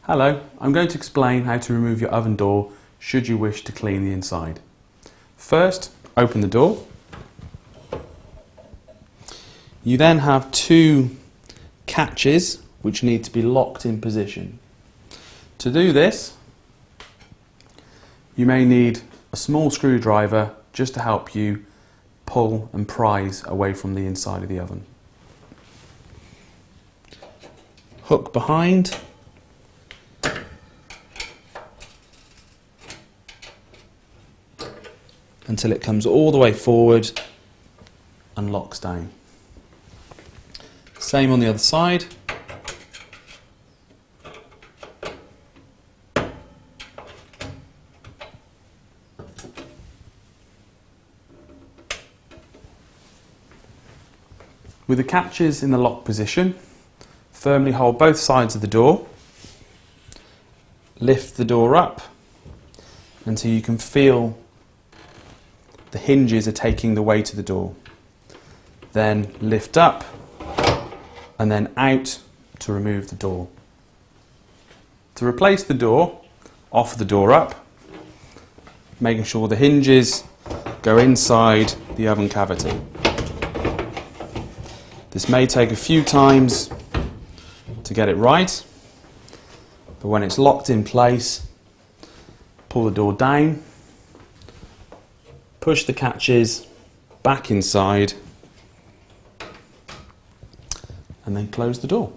Hello, I'm going to explain how to remove your oven door should you wish to clean the inside. First, open the door. You then have two catches which need to be locked in position. To do this, you may need a small screwdriver just to help you pull and prise away from the inside of the oven. Hook behind. Until it comes all the way forward and locks down. Same on the other side. With the catches in the lock position, firmly hold both sides of the door. Lift the door up until you can feel the hinges are taking the weight of the door. Then lift up and then out to remove the door. To replace the door, offer the door up, making sure the hinges go inside the oven cavity. This may take a few times to get it right, but when it's locked in place, pull the door down, push the catches back inside, and then close the door.